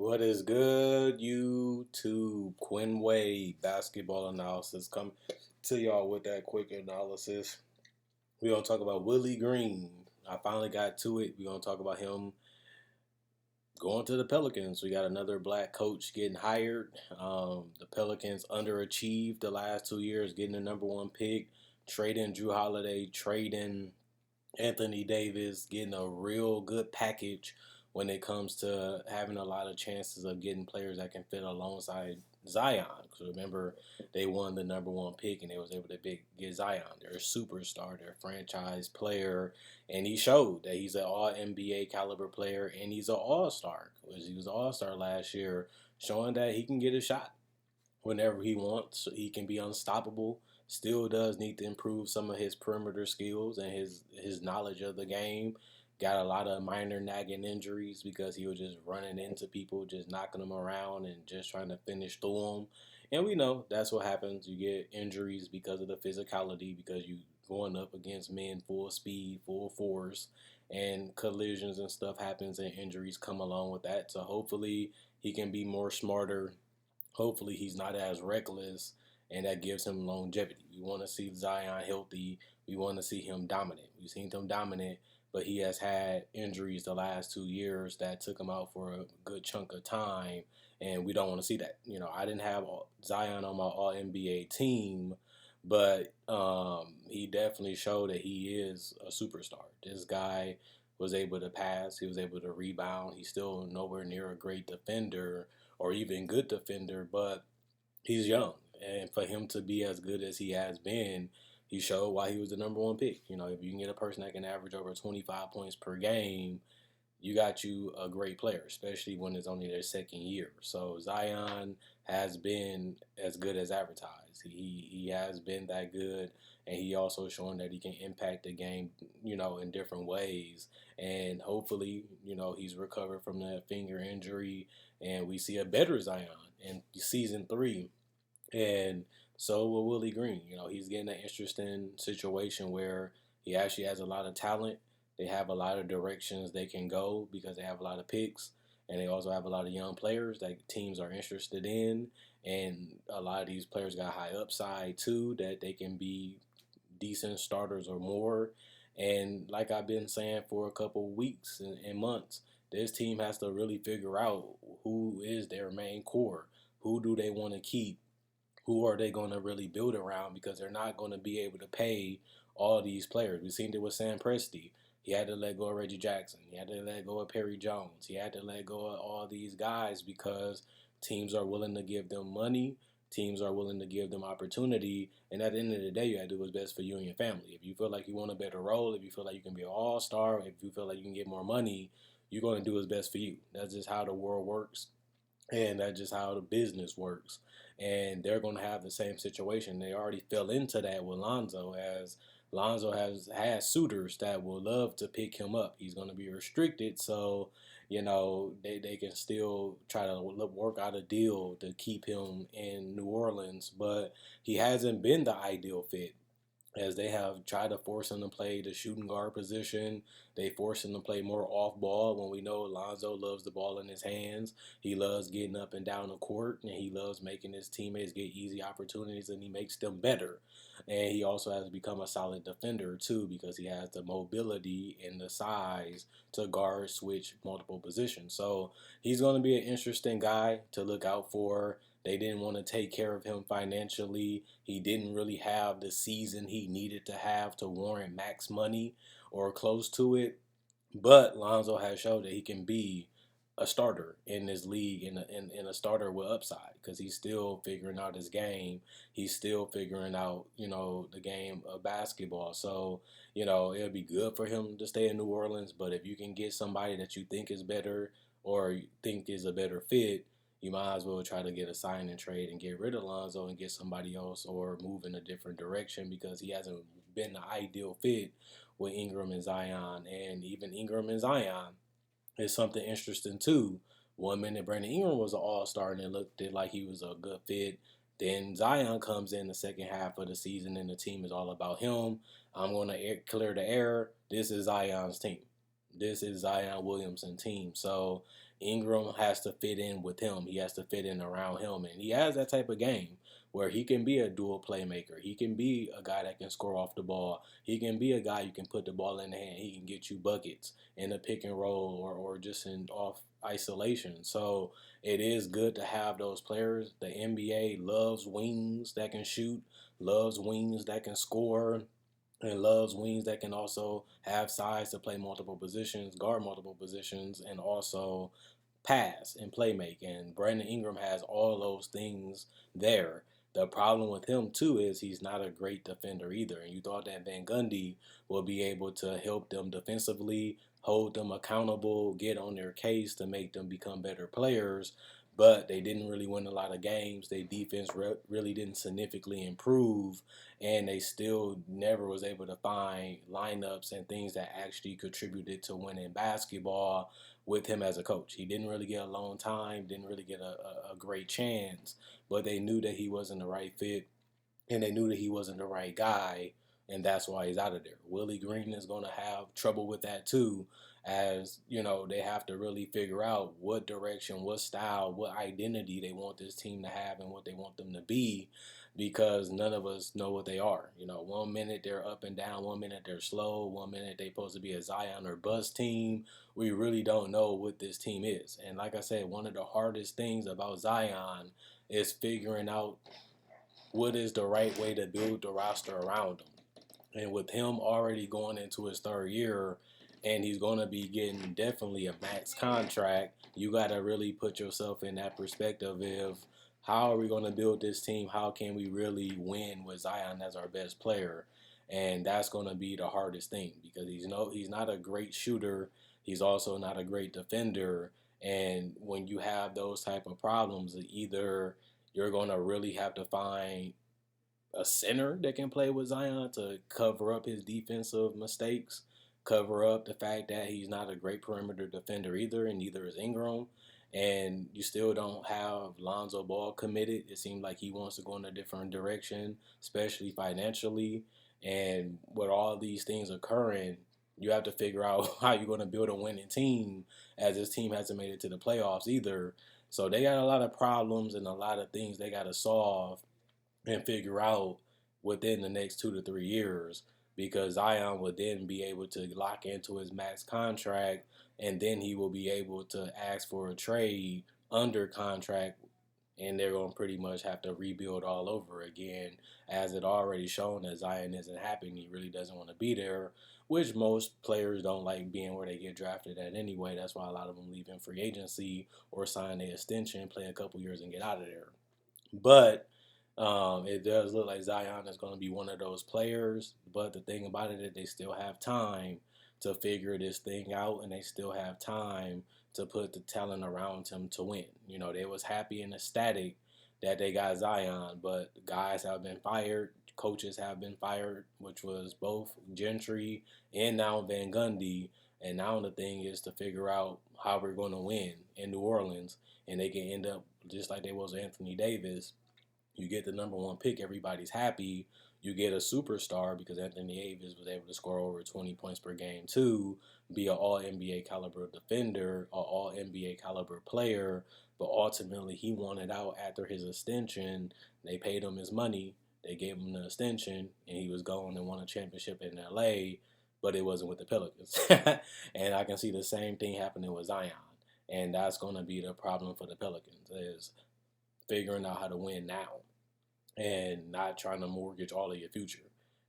What is good, YouTube? Quinn Wade basketball analysis. Come to y'all with that quick analysis. We're gonna talk about Willie Green. I finally got to it. We're gonna talk about him going to the Pelicans. We got another black coach getting hired. The Pelicans underachieved the last 2 years, getting the number one pick, trading Drew Holiday, trading Anthony Davis, getting a real good package when it comes to having a lot of chances of getting players that can fit alongside Zion. Because remember, they won the number one pick and they was able to get Zion, their superstar, their franchise player, and he showed that he's an All NBA caliber player and he's an All Star. He was an All Star last year, showing that he can get a shot whenever he wants. He can be unstoppable. Still does need to improve some of his perimeter skills and his knowledge of the game. Got a lot of minor nagging injuries because he was just running into people, just knocking them around and just trying to finish through them. And we know that's what happens. You get injuries because of the physicality, because you going up against men full speed, full force, and collisions and stuff happens and injuries come along with that. So hopefully he can be more smarter. Hopefully he's not as reckless, and that gives him longevity. We want to see Zion healthy. We want to see him dominant. We've seen him dominant, but he has had injuries the last 2 years that took him out for a good chunk of time, and we don't want to see that. I didn't have Zion on my All NBA team, but he definitely showed that he is a superstar. This guy was able to pass. He was able to rebound. He's still nowhere near a great defender or even good defender, but he's young. And for him to be as good as he has been, he showed why he was the number one pick. If you can get a person that can average over 25 points per game, you got you a great player, especially when it's only their second year. So Zion has been as good as advertised. He has been that good, and he also showing that he can impact the game, in different ways. And hopefully, he's recovered from that finger injury, and we see a better Zion in season three. And so will Willie Green. He's getting an interesting situation where he actually has a lot of talent. They have a lot of directions they can go because they have a lot of picks, and they also have a lot of young players that teams are interested in. And a lot of these players got high upside too, that they can be decent starters or more. And like I've been saying for a couple of weeks and months, this team has to really figure out who is their main core. Who do they want to keep? Who are they going to really build around, because they're not going to be able to pay all these players. We've seen it with Sam Presti. He had to let go of Reggie Jackson. He had to let go of Perry Jones. He had to let go of all these guys because teams are willing to give them money. Teams are willing to give them opportunity. And at the end of the day, you got to do what's best for you and your family. If you feel like you want a better role, if you feel like you can be an all-star, if you feel like you can get more money, you're going to do what's best for you. That's just how the world works. And that's just how the business works. And they're going to have the same situation. They already fell into that with Lonzo, as Lonzo has suitors that will love to pick him up. He's going to be restricted, so they can still try to work out a deal to keep him in New Orleans. But he hasn't been the ideal fit, as they have tried to force him to play the shooting guard position. They force him to play more off ball when we know Lonzo loves the ball in his hands. He loves getting up and down the court, and he loves making his teammates get easy opportunities, and he makes them better. And he also has become a solid defender too, because he has the mobility and the size to guard switch multiple positions. So he's going to be an interesting guy to look out for. They didn't want to take care of him financially. He didn't really have the season he needed to have to warrant max money or close to it. But Lonzo has showed that he can be a starter in this league, and a starter with upside, because he's still figuring out his game. He's still figuring out, the game of basketball. So, it'll be good for him to stay in New Orleans. But if you can get somebody that you think is better or you think is a better fit, you might as well try to get a sign and trade and get rid of Lonzo and get somebody else, or move in a different direction, because he hasn't been the ideal fit with Ingram and Zion. And even Ingram and Zion is something interesting too. One minute Brandon Ingram was an all-star and it looked like he was a good fit. Then Zion comes in the second half of the season and the team is all about him. I'm going to clear the air. This is Zion's team. This is Zion Williamson's team. So Ingram has to fit in with him. He has to fit in around him. And he has that type of game where he can be a dual playmaker. He can be a guy that can score off the ball. He can be a guy you can put the ball in the hand. He can get you buckets in a pick and roll or just in off isolation. So it is good to have those players. The NBA loves wings that can shoot, loves wings that can score, and loves wings that can also have size to play multiple positions, guard multiple positions, and also pass and play make. And Brandon Ingram has all those things there. The problem with him too is he's not a great defender either. And you thought that Van Gundy will be able to help them defensively, hold them accountable, get on their case to make them become better players. But they didn't really win a lot of games. Their defense really didn't significantly improve, and they still never was able to find lineups and things that actually contributed to winning basketball with him as a coach. He didn't really get a long time, didn't really get a great chance, but they knew that he wasn't the right fit, and they knew that he wasn't the right guy, and that's why he's out of there. Willie Green is going to have trouble with that too, as you know, they have to really figure out what direction, what style, what identity they want this team to have and what they want them to be, because none of us know what they are. You know, one minute they're up and down, one minute they're slow, one minute they're supposed to be a Zion or bust team. We really don't know what this team is. And like I said, one of the hardest things about Zion is figuring out what is the right way to build the roster around him. And with him already going into his third year, and he's going to be getting definitely a max contract, you got to really put yourself in that perspective of how are we going to build this team? How can we really win with Zion as our best player? And that's going to be the hardest thing because he's not a great shooter. He's also not a great defender. And when you have those type of problems, either you're going to really have to find a center that can play with Zion to cover up his defensive mistakes, cover up the fact that he's not a great perimeter defender either, and neither is Ingram. And you still don't have Lonzo Ball committed. It seems like he wants to go in a different direction, especially financially. And with all these things occurring, you have to figure out how you're going to build a winning team, as this team hasn't made it to the playoffs either. So they got a lot of problems and a lot of things they got to solve and figure out within the next 2 to 3 years, because Zion will then be able to lock into his max contract, and then he will be able to ask for a trade under contract, and they're going to pretty much have to rebuild all over again, as it already shown that Zion isn't happy and he really doesn't want to be there, which most players don't like being where they get drafted at anyway. That's why a lot of them leave in free agency or sign an extension, play a couple years, and get out of there. But it does look like Zion is going to be one of those players. But the thing about it is they still have time to figure this thing out, and they still have time to put the talent around him to win. You know, they was happy and ecstatic that they got Zion, but guys have been fired, coaches have been fired, which was both Gentry and now Van Gundy. And now the thing is to figure out how we're going to win in New Orleans, and they can end up just like they was Anthony Davis. You get the number one pick, everybody's happy. You get a superstar because Anthony Davis was able to score over 20 points per game too, be an all NBA caliber defender, an all NBA caliber player. But ultimately, he wanted out after his extension. They paid him his money. They gave him the extension, and he was going and won a championship in LA, but it wasn't with the Pelicans. And I can see the same thing happening with Zion. And that's going to be the problem for the Pelicans is figuring out how to win now and not trying to mortgage all of your future.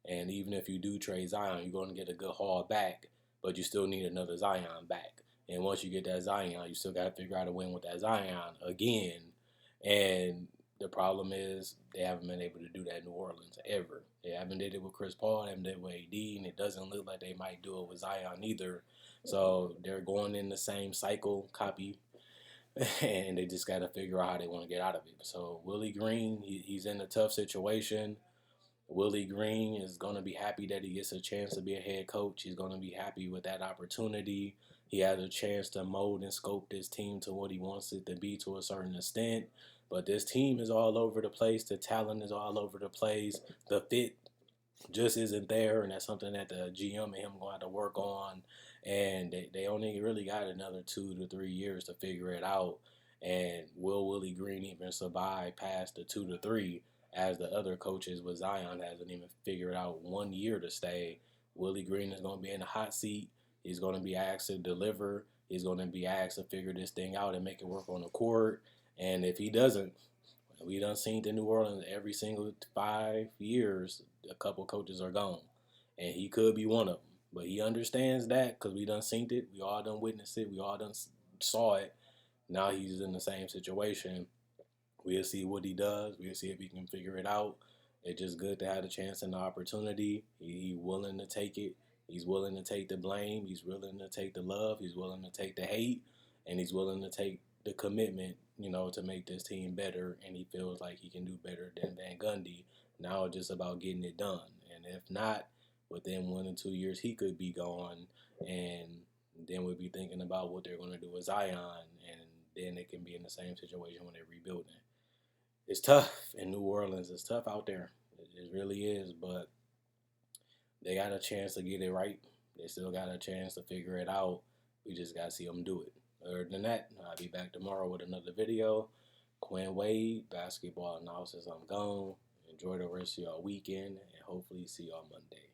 And even if you do trade Zion, you're going to get a good haul back, but you still need another Zion back. And once you get that Zion, you still got to figure out a win with that Zion again. And the problem is they haven't been able to do that in New Orleans ever. They haven't did it with Chris Paul, they haven't did it with AD, and it doesn't look like they might do it with Zion either. So they're going in the same cycle, copy, and they just got to figure out how they want to get out of it. So Willie Green, he's in a tough situation. Willie Green is going to be happy that he gets a chance to be a head coach. He's going to be happy with that opportunity. He has a chance to mold and scope this team to what he wants it to be to a certain extent. But this team is all over the place. The talent is all over the place. The fit just isn't there, and that's something that the GM and him going to have to work on. and they only really got another 2 to 3 years to figure it out. And will Willie Green even survive past the 2 to 3? As the other coaches with Zion hasn't even figured out 1 year to stay. Willie Green is going to be in the hot seat. He's going to be asked to deliver. He's going to be asked to figure this thing out and make it work on the court. And if he doesn't, we done seen in New Orleans every single 5 years, a couple coaches are gone, and he could be one of them. But he understands that because we done seen it, we all done witnessed it, we all done saw it. Now he's in the same situation. We'll see what he does. We'll see if he can figure it out. It's just good to have the chance and the opportunity. He's willing to take it. He's willing to take the blame. He's willing to take the love. He's willing to take the hate. And he's willing to take the commitment, to make this team better. And he feels like he can do better than Van Gundy. Now it's just about getting it done. And if not, within 1 or 2 years, he could be gone. And then we'll be thinking about what they're going to do with Zion. And then they can be in the same situation when they're rebuilding. It's tough in New Orleans. It's tough out there. It really is. But they got a chance to get it right. They still got a chance to figure it out. We just got to see them do it. Other than that, I'll be back tomorrow with another video. Quinn Wade, basketball analysis. I'm gone. Enjoy the rest of y'all weekend, and hopefully see y'all Monday.